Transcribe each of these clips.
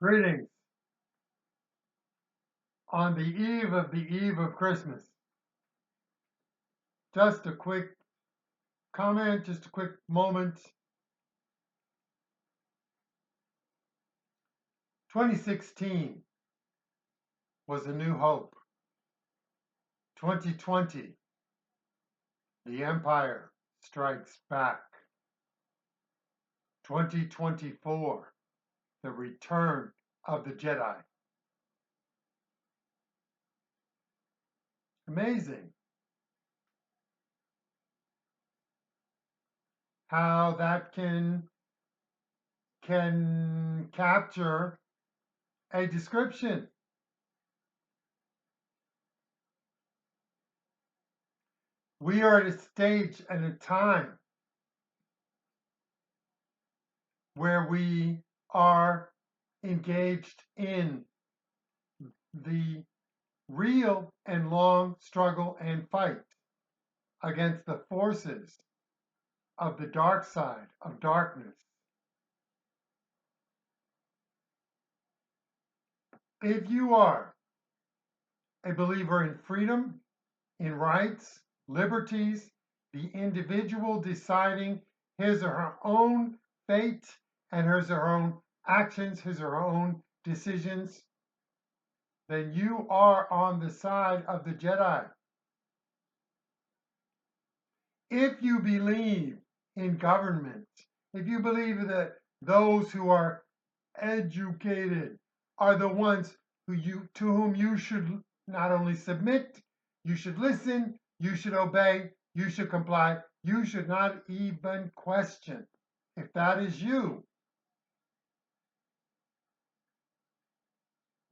Greetings on the eve of Christmas. Just a quick comment, just a quick moment. 2016 was a new hope. 2020, the Empire strikes back. 2024, the return of the Jedi. Amazing how that can capture a description. We are at a stage and a time where we are engaged in the real and long struggle and fight against the forces of the dark side of darkness. If you are a believer in freedom, in rights, liberties, the individual deciding his or her own fate and his or her own actions, his or her own decisions, then you are on the side of the Jedi. If you believe in government, if you believe that those who are educated are the ones to whom you should not only submit, you should listen, you should obey, you should comply, you should not even question. If that is you,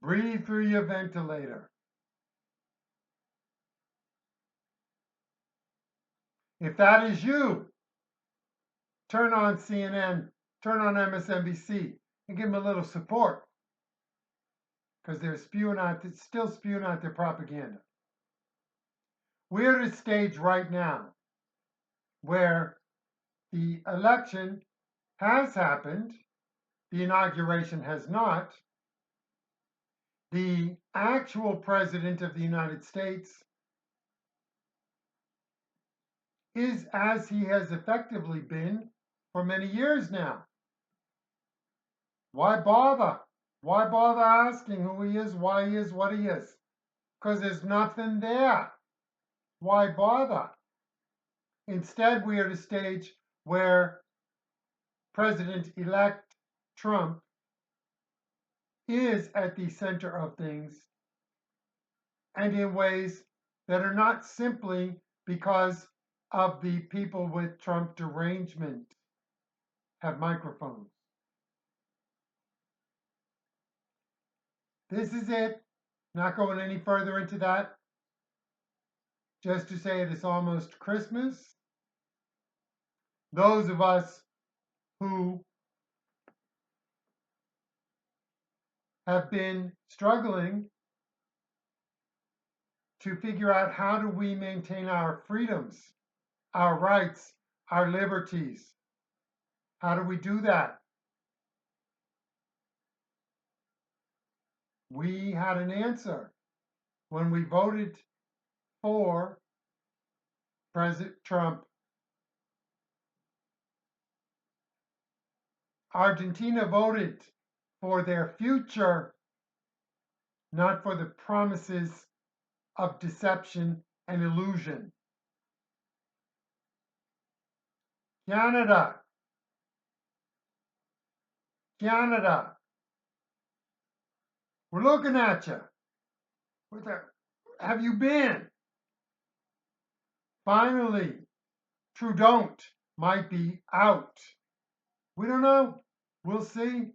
breathe through your ventilator. If that is you, turn on CNN, turn on MSNBC, and give them a little support, because they're still spewing out their propaganda. We're at a stage right now where the election has happened, the inauguration has not. The actual president of the United States is as he has effectively been for many years now. Why bother? Why bother asking who he is, why he is, what he is? Because there's nothing there. Why bother? Instead, we are at a stage where President-elect Trump is at the center of things, and in ways that are not simply because of the people with Trump derangement have microphones. This is it. Not going any further into that. Just to say it is almost Christmas. Those of us who have been struggling to figure out how do we maintain our freedoms, our rights, our liberties. How do we do that? We had an answer when we voted for President Trump. Argentina voted for their future, not for the promises of deception and illusion. Canada, we're looking at you. Where have you been? Finally, Trudeau might be out. We don't know. We'll see.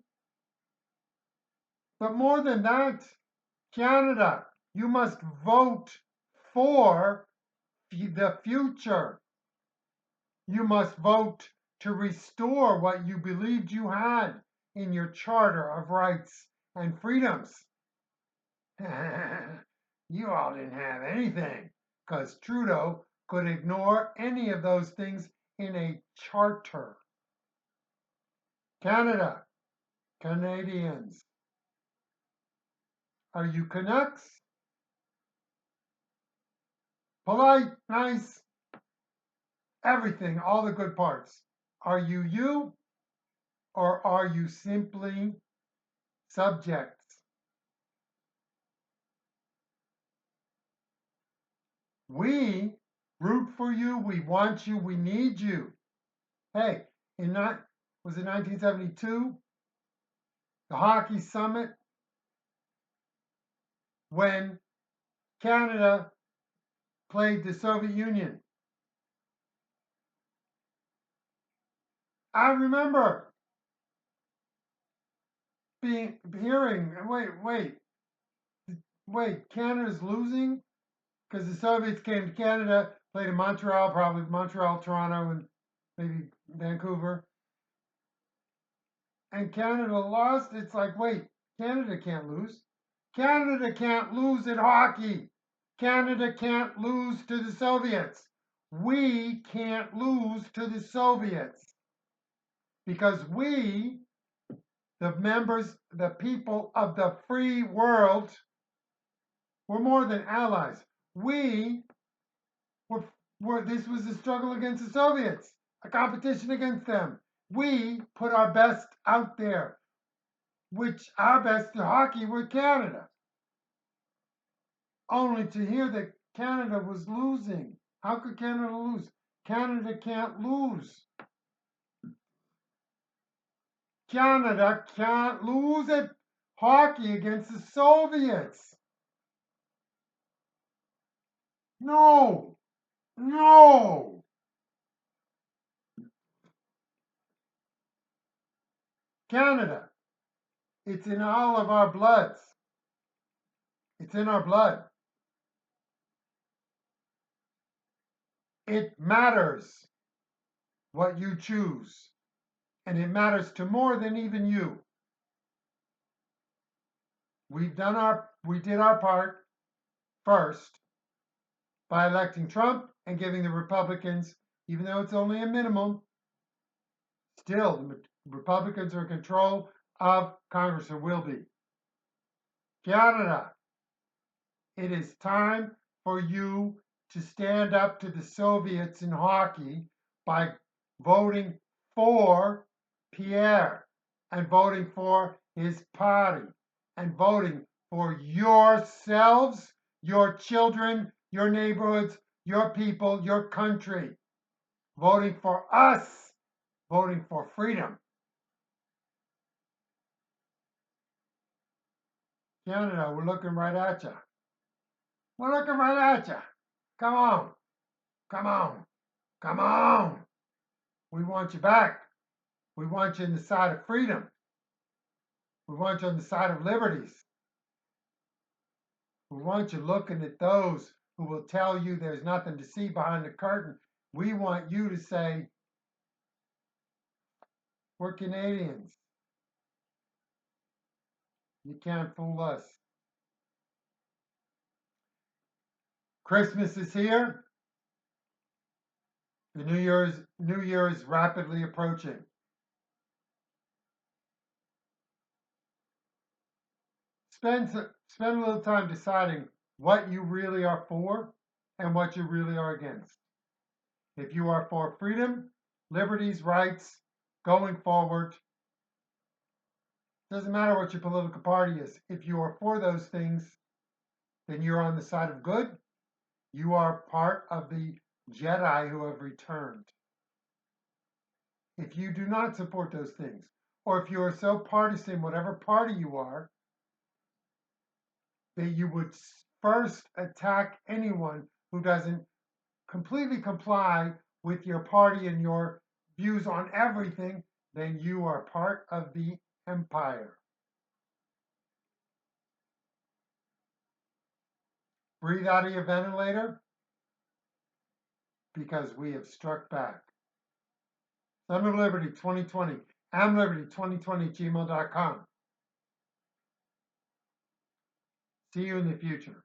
But more than that, Canada, you must vote for the future. You must vote to restore what you believed you had in your Charter of Rights and Freedoms. You all didn't have anything because Trudeau could ignore any of those things in a charter. Canada, Canadians, Are you Canucks? Polite, nice, everything, all the good parts. Are you you? Or are you simply subjects? We root for you, we want you, we need you. Hey, was it 1972? The hockey summit when Canada played the Soviet Union. I remember hearing, wait, Canada's losing? Because the Soviets came to Canada, played in Montreal, probably Montreal, Toronto, and maybe Vancouver. And Canada lost. It's like, wait, Canada can't lose. Canada can't lose in hockey. Canada can't lose to the Soviets. We can't lose to the Soviets because we, the members, the people of the free world, we're more than allies. We this was a struggle against the Soviets, a competition against them. We put our best out there, which our best in hockey with Canada. Only to hear that Canada was losing. How could Canada lose? Canada can't lose. Canada can't lose at hockey against the Soviets. No, no. Canada, it's in all of our bloods. It's in our blood. It matters what you choose. And it matters to more than even you. We did our part first by electing Trump and giving the Republicans, even though it's only a minimum, still the Republicans are in control of Congress or will be. Canada, it is time for you to stand up to the Soviets in hockey by voting for Pierre and voting for his party and voting for yourselves, your children, your neighborhoods, your people, your country. Voting for us, voting for freedom. Canada, we're looking right at you. We're looking right at you. Come on. Come on. Come on. We want you back. We want you on the side of freedom. We want you on the side of liberties. We want you looking at those who will tell you there's nothing to see behind the curtain. We want you to say, we're Canadians. You can't fool us. Christmas is here. The New Year is rapidly approaching. Spend a little time deciding what you really are for and what you really are against. If you are for freedom, liberties, rights, going forward, doesn't matter what your political party is. If you are for those things, then you're on the side of good. You are part of the Jedi who have returned. If you do not support those things, or if you are so partisan, whatever party you are, that you would first attack anyone who doesn't completely comply with your party and your views on everything, then you are part of the empire. Breathe out of your ventilator because we have struck back. Son of Liberty 2020, amliberty2020@gmail.com. See you in the future.